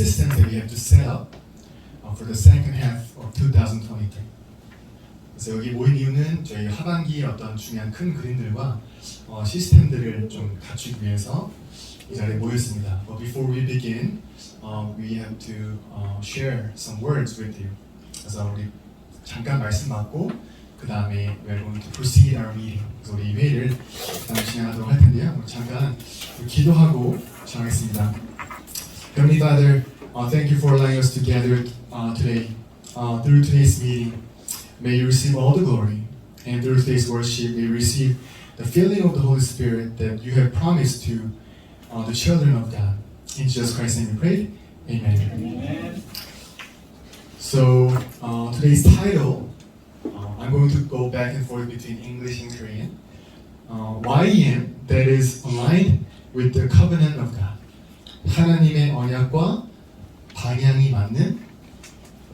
systems that we have to set up for the second half of 2023. 그래서 여기 모인 이유는 저희 하반기의 어떤 중요한 큰 그림들과 시스템들을 좀 갖추기 위해서 이 자리에 모였습니다. But before we begin, we have to share some words with you. 그래서 우리 잠깐 말씀 받고 그 다음에 we are going to proceed our meeting. 그래서 우리 회의를 진행하도록 할 텐데요. 우리 잠깐 기도하고 시작하겠습니다. Heavenly Father, thank you for allowing us to gather today. Through today's meeting, may you receive all the glory, and through today's worship, may you receive the filling of the Holy Spirit that you have promised to the children of God. In Jesus Christ's name we pray. Amen. Amen. So today's title, I'm going to go back and forth between English and Korean. YEM, that is aligned with the covenant of God. 하나님의 언약과 방향이 맞는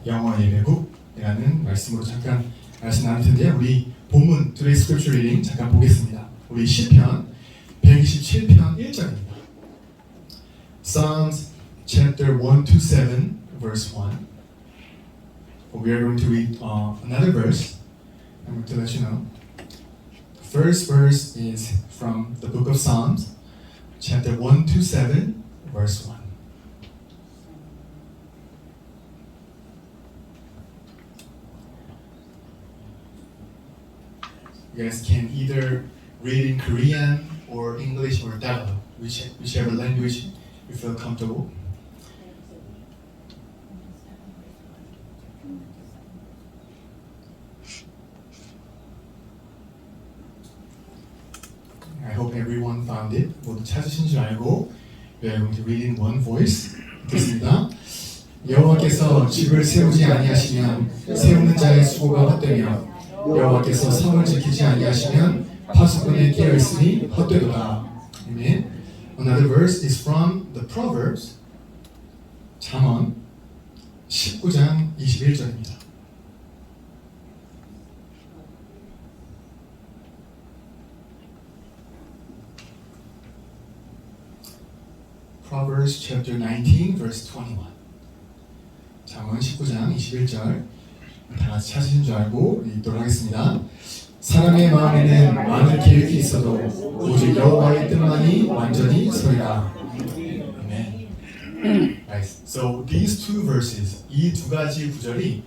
영어 예배국이라는 말씀으로 잠깐 말씀 나눌 텐데요. 우리 본문 Today's Scripture Reading 잠깐 보겠습니다. 우리 시편 127편 1절입니다. Psalms chapter 1 to 7 verse 1. We are going to read another verse. I'm going to let you know. The first verse is from the book of Psalms, chapter 1 to 7, verse 1. You guys can either read in Korean or English or Tagalog, whichever language you feel comfortable. I hope everyone found it. 모두 찾으신 줄 알고 we are going to read in one voice. 듣겠습니다. 여호와께서 집을 세우지 아니하시면 세우는 자의 수고가 헛되며 여호와께서 성을 지키지 아니하시면 파수꾼의 깨어 있으니 헛되도다. Amen. Another verse is from the Proverbs. 잠언 19장 21절입니다. Proverbs chapter 19 verse 21. 잠언 19장 21절 다 같이 찾으신 줄 알고 읽도록 하겠습니다. 사람의 마음에는 많은 계획이 있어도 오직 여호와의 뜻만이 완전히 서리라. Amen. Right. So these two verses, 이 두 가지 구절이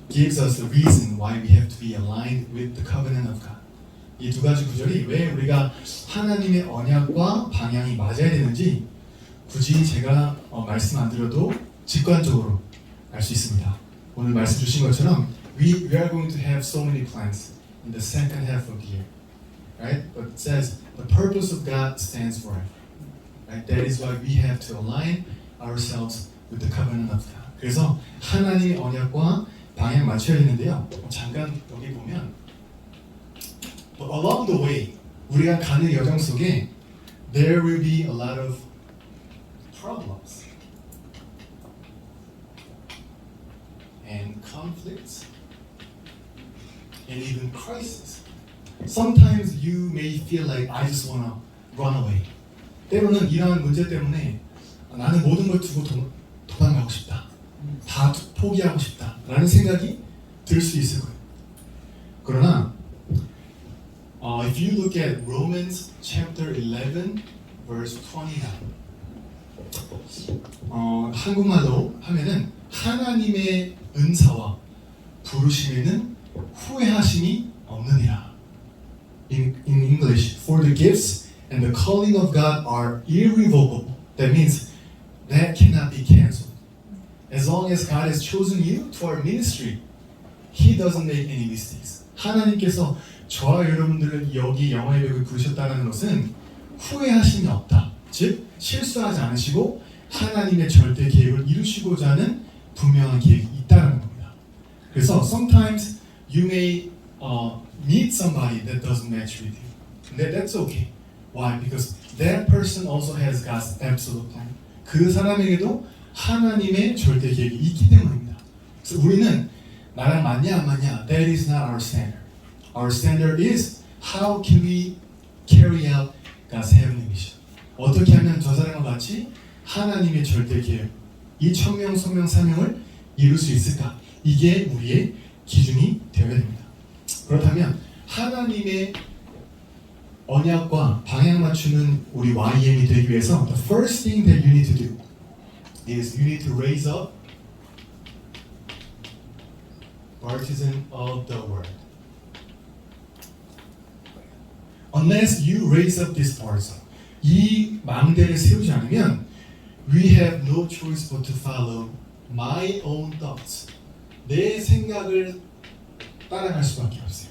gives us the reason why we have to be aligned with the covenant of God. 이 두 가지 구절이 왜 우리가 하나님의 언약과 방향이 맞아야 되는지 굳이 제가 말씀 안 드려도 직관적으로 알 수 있습니다. 오늘 말씀 주신 것처럼 we are going to have so many plans in the second half of the year, right? But it says the purpose of God stands forever, right? That is why we have to align ourselves with the covenant of God. 그래서 하나님의 언약과 방향 맞춰야 되는데요. 잠깐 여기 보면 But along the way, 우리가 가는 여정 속에 there will be a lot of problems and conflicts and even crises. Sometimes you may feel like I just want to run away. 때로는 이러한 문제 때문에 나는 모든 걸 두고 도망가고 싶다. 다 포기하고 싶다. 라는 생각이 들 수 있을 거예요. 그러나 if you look at Romans chapter 11 verse 29 한국말로 하면은 하나님의 은사와 부르심에는 후회하심이 없느니라. In English, for the gifts and the calling of God are irrevocable. That means that cannot be canceled. As long as God has chosen you to our ministry, He doesn't make any mistakes. 하나님께서 저와 여러분들을 여기 영어 예배를 부르셨다는 것은 후회하심이 없다. 즉 실수하지 않으시고 하나님의 절대 계획을 이루시고자 하는 분명한 계획이 있다는 겁니다. 그래서 sometimes you may meet somebody that doesn't match with you. That's okay. Why? Because that person also has God's absolute plan. 그 사람에게도 하나님의 절대 계획이 있기 때문입니다. 그래서 우리는 나랑 맞냐 안 맞냐, that is not our standard. Our standard is how can we carry out God's heavenly mission. 어떻게 하면 저 사람과 같이 하나님의 절대 계획, 이 천명, 성명, 사명을 이룰 수 있을까? 이게 우리의 기준이 되어야 됩니다. 그렇다면 하나님의 언약과 방향 맞추는 우리 YM이 되기 위해서 the first thing that you need to do is you need to raise up partisan of the word. Unless you raise up this partisan, 이 망대를 세우지 않으면 we have no choice but to follow my own thoughts. 내 생각을 따라갈 수밖에 없어요.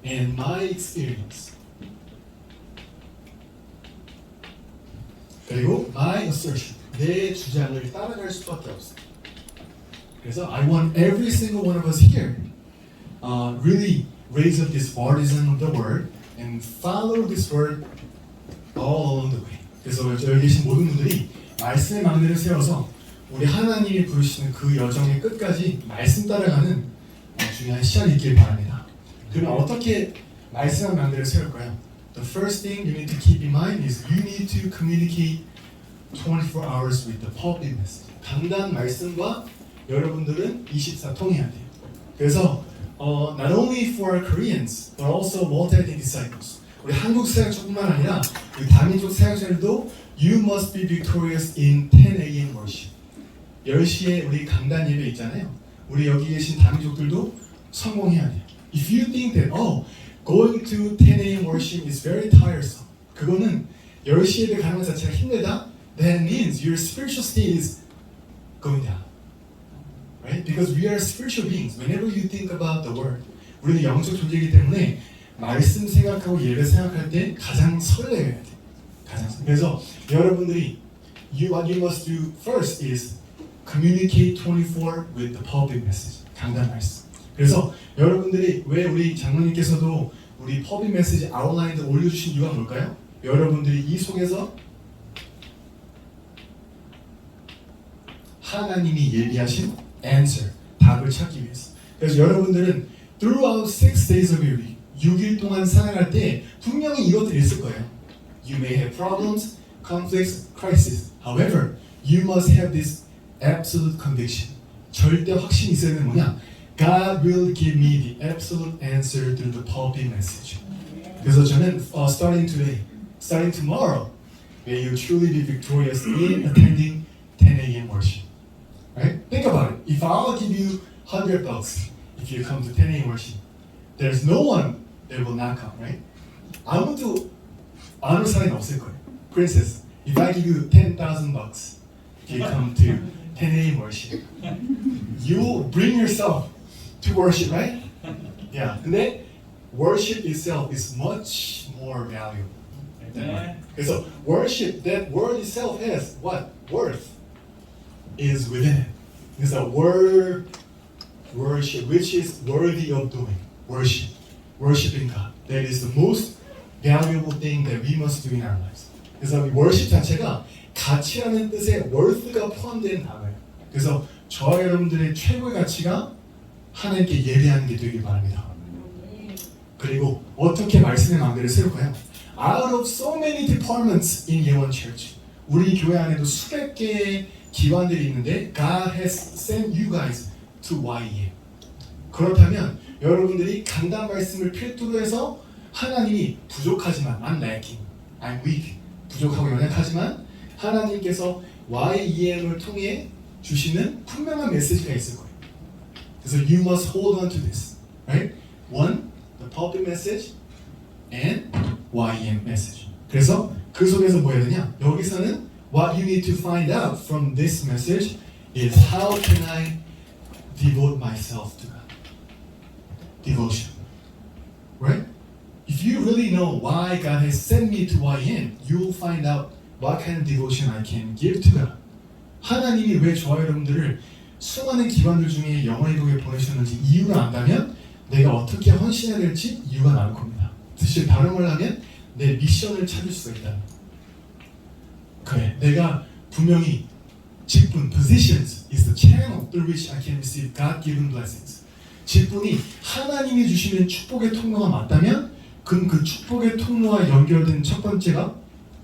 And my experience. 그리고 my assertion. 내 주장을 따라갈 수밖에 없어요. 그래서 I want every single one of us here really raise up this partisan of the word and follow this word all along the way. 그래서 여기 계신 모든 분들이 말씀의 망대를 세워서 우리 하나님이 부르시는 그 여정의 끝까지 말씀 따라가는 중요한 시간이 있길 바랍니다. 그러면 어떻게 말씀의 망대를 세울까요? The first thing you need to keep in mind is you need to communicate 24 hours with the pulpit message. 강단 말씀과 여러분들은 24통해야 돼요. 그래서 not only for Koreans, but also multi-ethnic disciples. 우리 한국 사역자뿐만 아니라 우리 다민족 사역자들도 you must be victorious in 10 a.m. worship. 10시에 우리 강단 예배 있잖아요. 우리 여기 계신 다민족들도 성공해야 돼요. If you think that going to 10 a.m. worship is very tiresome, 그거는 10시 예배 가는 것 자체가 힘들다, that means your spiritual state is going down. Right? Because we are spiritual beings. Whenever you think about the word, 우리는 영적 존재이기 때문에 말씀 생각하고 예배 생각할 때 가장 설레야 돼. 그래서 여러분들이 what you must do first is communicate 24 with the pulpit message. 강단 말씀. 그래서 여러분들이 왜 우리 장로님께서도 우리 pulpit message 아웃라인을 올려주신 이유가 뭘까요? 여러분들이 이 속에서 하나님이 예비하신 answer, 답을 찾기 위해서. 그래서 여러분들은 throughout 6 days of your week, 6일 동안 살아갈 때 분명히 이것들이 있을 거예요. You may have problems, conflicts, crises. However, you must have this absolute conviction. 절대 확신이 있어야 되는 뭐냐? God will give me the absolute answer through the pulpit message. 그래서 저는 starting today, starting tomorrow, may you truly be victorious in attending 10 a.m. worship. Right? Think about it. If I'll give you $100 if you come to 10 a.m. worship, there's no one that will not come, right? 아무도 안 올 사람이 없을 거예요. Princess, if I give you $10,000 if you come to 10 a.m. worship, you will bring yourself to worship, right? Yeah. 근데 worship itself is much more valuable than money. 그래서 worship, that word itself has what? Worth is within it. 그래서 worship, which is worthy of doing. Worshiping God. That is the most valuable thing that we must do in our lives. 그래서 worship 자체가 가치라는 뜻의 worth가 포함된 단어예요. 그래서 저와 여러분들의 최고의 가치가 하나님께 예배하는 게 되길 바랍니다. 그리고 어떻게 말씀의 망대를 세울까요? Out of so many departments in 예원 Church, 우리 교회 안에도 수백 개의 기관들이 있는데 God has sent you guys to YEM. 그렇다면 여러분들이 강단 말씀을 필두로 해서 하나님이 부족하지만 I'm lacking, I'm weak, 부족하고 연약하지만 하나님께서 YEM을 통해 주시는 분명한 메시지가 있을 거예요. 그래서 you must hold on to this, right? One, the pulpit message and YEM message. 그래서 그 속에서 뭐 해야 되냐? 여기서는 what you need to find out from this message is how can I devote myself to God? Devotion, right? If you really know why God has sent me to YM, you will find out what kind of devotion I can give to God. 하나님이 왜 저와 여러분들을 수많은 기관들 중에 영원의 교회에 보내셨는지 이유를 안다면 내가 어떻게 헌신해야 될지 이유가 나올 겁니다. 즉 다른 말로 하면 내 미션을 찾을 수가 있다. 그래, 내가 분명히 직분, positions is the channel through which I can receive God-given blessings. 직분이 하나님이 주시는 축복의 통로가 맞다면 그럼 그 축복의 통로와 연결된 첫 번째가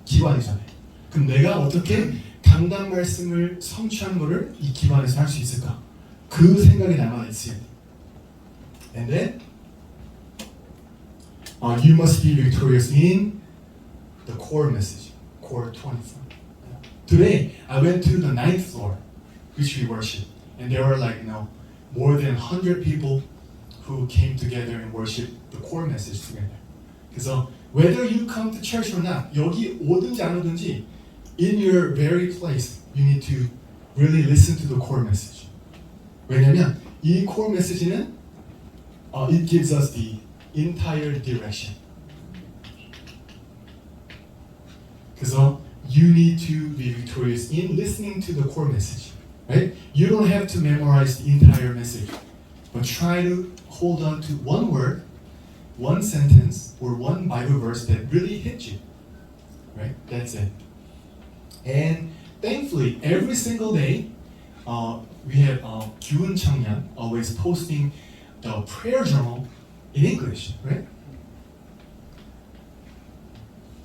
기관이잖아요. 그럼 내가 어떻게 강단 말씀을 성취한 것을 이 기반에서 할 수 있을까? 그 생각이 남아 있어야 돼. And then you must be victorious in the core message, core 24. Today I went to the 9th floor, which we worship, and there were more than 100 people who came together and worshiped the core message together. 그래서 whether you come to church or not, 여기 오든지 안 오든지, in your very place, you need to really listen to the core message. 왜냐면 이 core message는 it gives us the entire direction. 그래서 you need to be victorious in listening to the core message, right? You don't have to memorize the entire message, but try to hold on to one word, one sentence, or one Bible verse that really hit you, right? That's it. And thankfully, every single day, we have 기운 청년 always posting the prayer journal in English, right?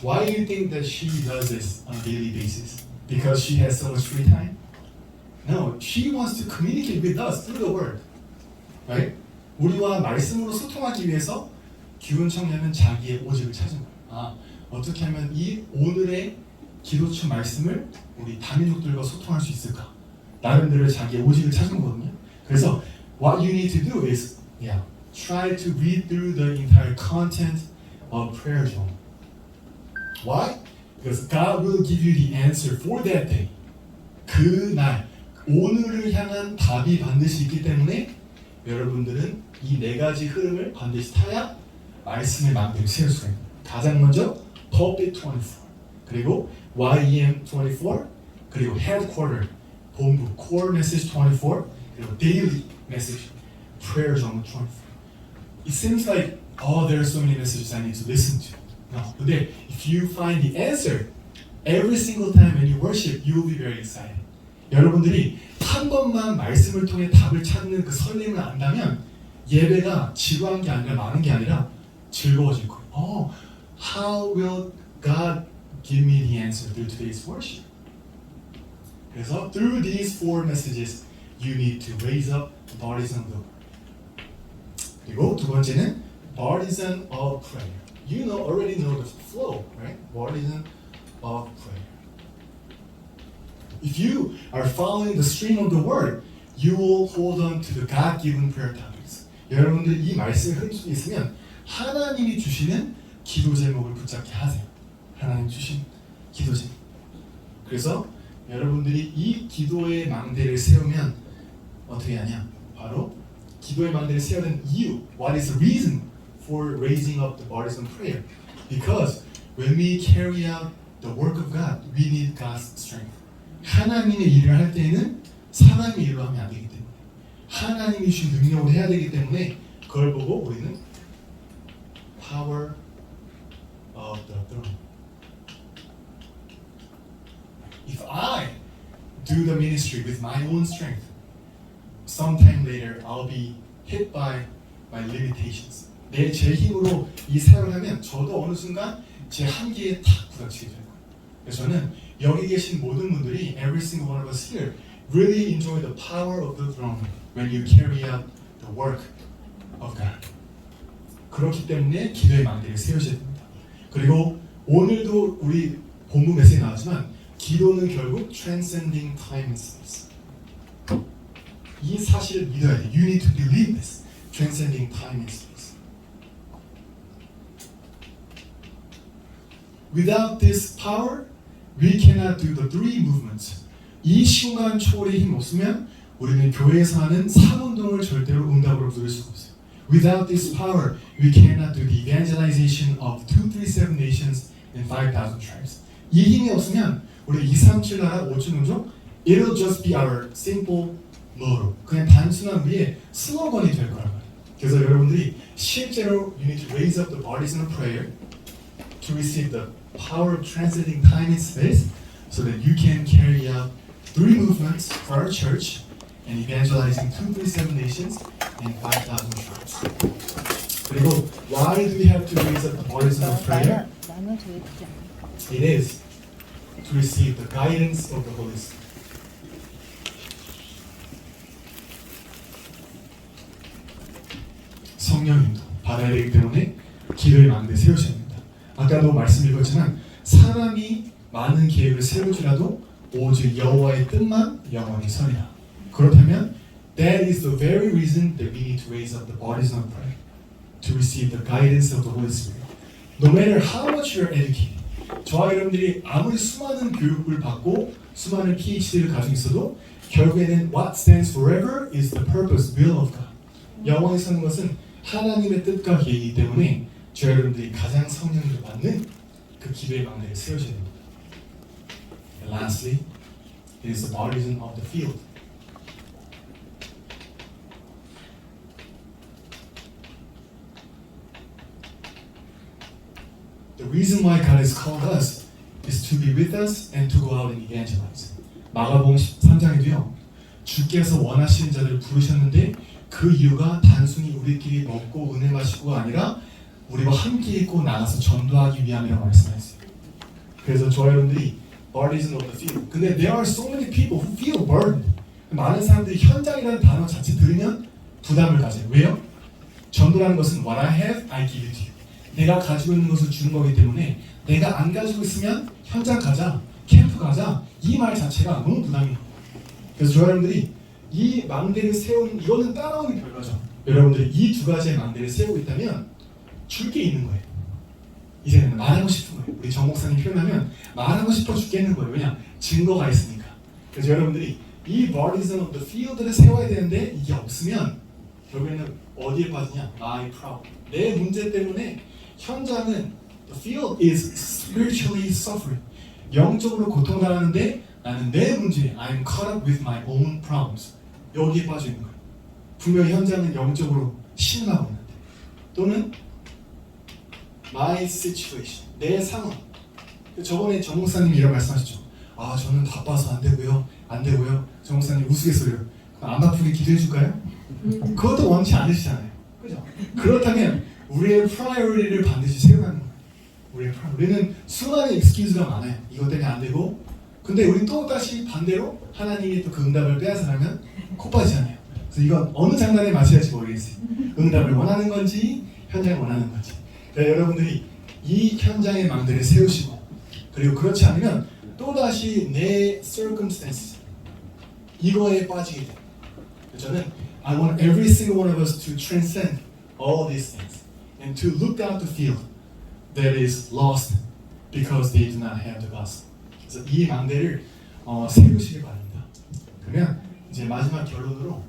Why do you think that she does this on a daily basis? Because she has so much free time? No, she wants to communicate with us through the word, right? 우리와 말씀으로 소통하기 위해서 기운 청년은 자기의 오직을 찾은 거예요. 어떻게 하면 이 오늘의 기도처 말씀을 우리 다민족들과 소통할 수 있을까? 나름대로 자기의 오직을 찾은 거거든요. 그래서 what you need to do is try to read through the entire content of prayer journal. Why? Because God will give you the answer for that day. 그날 오늘을 향한 답이 반드시 있기 때문에 여러분들은 이 네 가지 흐름을 반드시 타야 말씀의 망대를 세울 수가 있습니다. 가장 먼저 Pulpit 24, 그리고 YEM 24, 그리고 Headquarter, 본부, Core Message 24, 그리고 Daily Message, Prayer Journal 24. It seems like, there are so many messages I need to listen to. No, but then, if you find the answer every single time when you worship, you will be very excited. 여러분들이 한 번만 말씀을 통해 답을 찾는 그 설렘을 안다면 예배가 지루한 게 아니라 많은 게 아니라 즐거워질 거예요. How will God give me the answer through today's worship? 그래서 through these four messages, you need to raise up the partisan of the word. 그리고 두 번째는 partisan of prayer. You already know the flow, right? Partisan of prayer. If you are following the stream of the word, you will hold on to the God-given prayer topics. 여러분들 이 말씀의 흐름 속에 있으면 하나님이 주시는 기도 제목을 붙잡게 하세요. 하나님 주신 기도 제목. 그래서 여러분들이 이 기도의 망대를 세우면 어떻게 하냐? 바로 기도의 망대를 세우는 이유. What is the reason for raising up the partisan prayer? Because when we carry out the work of God, we need God's strength. 하나님의 일을 할 때에는 사람의 일로 하면 안 되기 때문에 하나님이 주신 능력으로 해야 되기 때문에 그걸 보고 우리는 power of the throne. If I do the ministry with my own strength, sometime later I'll be hit by my limitations. 제 힘으로 이 사역을 하면 저도 어느 순간 제 한계에 탁 부닥치게 될 거예요. 그래서 저는 여기 계신 모든 분들이 every single one of us here really enjoy the power of the throne when you carry out the work of God. 그렇기 때문에 기도의 망대를 세우셔야 됩니다. 그리고 오늘도 우리 본부 메시지 나왔지만 기도는 결국 transcending time and space. 이 사실을 믿어야 돼. You need to believe this. Transcending time and space. Without this power, we cannot do the three movements. 이 시간 초월의 힘 없으면 우리는 교회에서 하는 사운동을 절대로 응답으로 부를 수가 없어요. Without this power, we cannot do the evangelization of 237 nations and 5,000 tribes. 이 힘이 없으면 우리 237 나라 5천 민족, it'll just be our simple motto. 그냥 단순한 우리의 슬로건이 될 거란 말이에요. 그래서 여러분들이 실제로 you need to raise up the bodies in prayer to receive the power of transcending time and space so that you can carry out three movements for our church and evangelizing 237 nations and 5,000 tribes. 그리고 why do we have to raise up the bodies in prayer? It is to receive the guidance of the Holy Spirit. 성령 인도 받아야 되기 때문에 기도의 망대 세우셔야 됩니다. 아까도 말씀드렸지만 사람이 많은 계획을 세울지라도 오직 여호와의 뜻만 영원히 서리라. 그렇다면 that is the very reason that we need to raise up the bodies of prayer to receive the guidance of the Holy Spirit. No matter how much you are educated, 저와 여러분들이 아무리 수많은 교육을 받고 수많은 PhD를 가지고 있어도 결국에는 what stands forever is the purpose, will of God. 영원히 사는 것은 하나님의 뜻과 계획이기 때문에 저와 여러분들이 가장 성령을 받는 그 기도의 망대를 세우셔야 됩니다. And lastly, it is the partisan of the field. The reason why God has called us is to be with us and to go out and evangelize. 마가복음 13장에도요. 주께서 원하시는 자들을 부르셨는데 그 이유가 단순히 우리끼리 먹고 은혜 마시고가 아니라 우리와 함께 있고 나가서 전도하기 위함이라고 말씀하셨어요. 그래서 저와 여러분들이 partisan of the field. 근데 there are so many people who feel burdened. 많은 사람들이 현장이라는 단어 자체 들으면 부담을 가져요. 왜요? 전도라는 것은 what I have, I give it to you. 내가 가지고 있는 것을 주는 거기 때문에 내가 안 가지고 있으면 현장 가자, 캠프 가자 이 말 자체가 너무 부담이에요. 그래서 저와 여러분들이 이 망대를 세우는 이거는 따라오기 별거죠. 여러분들이 이 두 가지의 망대를 세우고 있다면 줄 게 있는 거예요. 이제는 말하고 싶은 거예요. 우리 정 목사님 표현하면 말하고 싶어 죽겠는 거예요. 왜냐? 증거가 있으니까. 그래서 여러분들이 이 partisan of the field를 세워야 되는데 이게 없으면 결국에는 어디에 빠지냐? My problem. 내 문제 때문에 현장은 the field is spiritually suffering. 영적으로 고통당하는데 나는 내 문제 I'm caught up with my own problems. 여기에 빠져 있는 거예요. 분명히 현장은 영적으로 신음하고 있는데 또는 my situation. 내 상황. 저번에 정 목사님이 이런 말씀하셨죠. 아 저는 바빠서 안 되고요. 정 목사님 우스갯소리로 안 바쁘게 기도해 줄까요? 그것도 원치 않으시잖아요. 그죠? 그렇다면 우리의 프라이어리티를 반드시 세우는 거예요. 우리는 수많은 excuse가 많아요. 이것 때문에 안 되고 근데 우리 또 다시 반대로 하나님이 또 그 응답을 빼앗으라면 콧바지잖아요. 그래서 이건 어느 장단에 맞춰야 할지 모르겠어요. 응답을 원하는 건지 현장을 원하는 건지. 그러니까 여러분들이 이 현장의 망대를 세우시고 그리고 그렇지 않으면 또다시 내 circumstances 이거에 빠지게 돼요. 저는 I want every single one of us to transcend all these things and to look out the field that is lost because they do not have the gospel. 그래서 이 망대를 세우시기 바랍니다. 그러면 이제 마지막 결론으로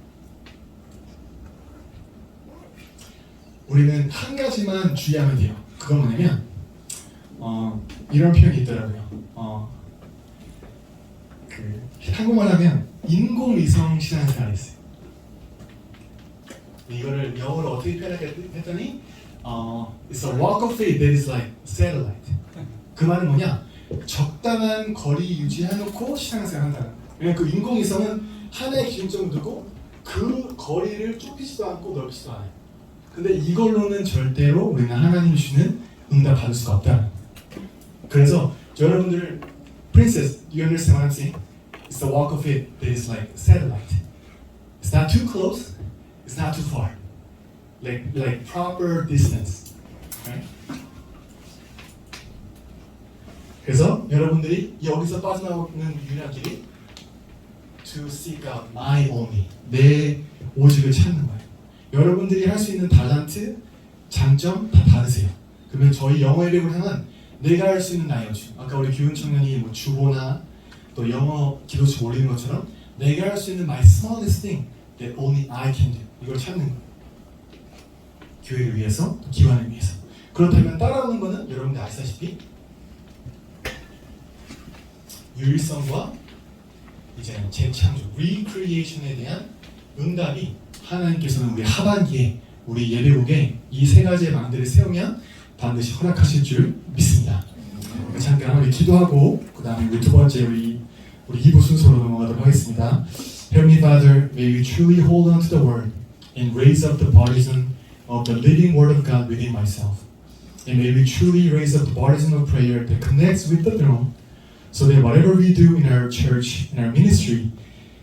우리는 한 가지만 주의하면 돼요. 그건 뭐냐면 이런 표현이 있더라고요. 한국말 하면 인공위성 시장생활이 있어요. 이거를 영어로 어떻게 표현할까 했더니 It's a walk of faith that is like satellite. 그 말은 뭐냐? 적당한 거리 유지해놓고 시장생활 한다는 거예요. 왜냐면 그 인공위성은 하나의 기준점을 두고 그 거리를 좁히지도 않고 넓히지도 않아요. 근데 이걸로는 절대로 우리는 하나님이 주시는 응답 받을 수가 없다. 그래서 여러분들 Princess, do you understand what I'm saying? It's the walk of faith that is like satellite. It's not too close, it's not too far. Like proper distance. Right? 그래서 여러분들이 여기서 빠져나오는 유일한 길이 to seek out my only. 내 오직을 찾는 거예요. 여러분들이 할 수 있는 달란트, 장점 다 다르세요. 그러면 저희 영어 예배를 향한 내가 할 수 있는 나의 오직. 아까 우리 교훈 청년이 뭐 주보나 또 영어 기도책 올리는 것처럼 내가 할 수 있는 my smallest thing that only I can do. 이걸 찾는 거예요. 교회를 위해서, 또 기관을 위해서. 그렇다면 따라오는 거는 여러분들 아시다시피 유일성과 이제 재창조, recreation에 대한 응답이 하나님께서는 우리 하반기에 우리 예배국에 이 세 가지의 망대를 세우면 반드시 허락하실 줄 믿습니다. 잠깐 우리 기도하고 그 다음에 우리 두 번째 우리 2부 순서로 넘어가도록 하겠습니다. Heavenly Father, may we truly hold on to the Word and raise up the partisan of the living Word of God within myself. And may we truly raise up the partisan of prayer that connects with the throne so that whatever we do in our church, in our ministry,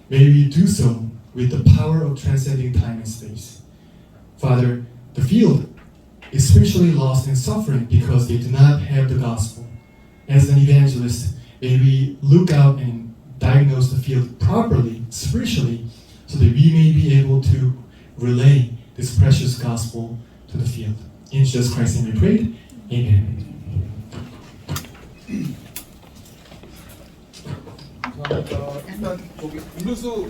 may we do so with the power of transcending time and space. Father, the field is spiritually lost and suffering because they do not have the gospel. As an evangelist, may we look out and diagnose the field properly, spiritually, so that we may be able to relay this precious gospel to the field. In Jesus Christ's name we prayed. Amen. 감사합니다. 일단 저기 음료수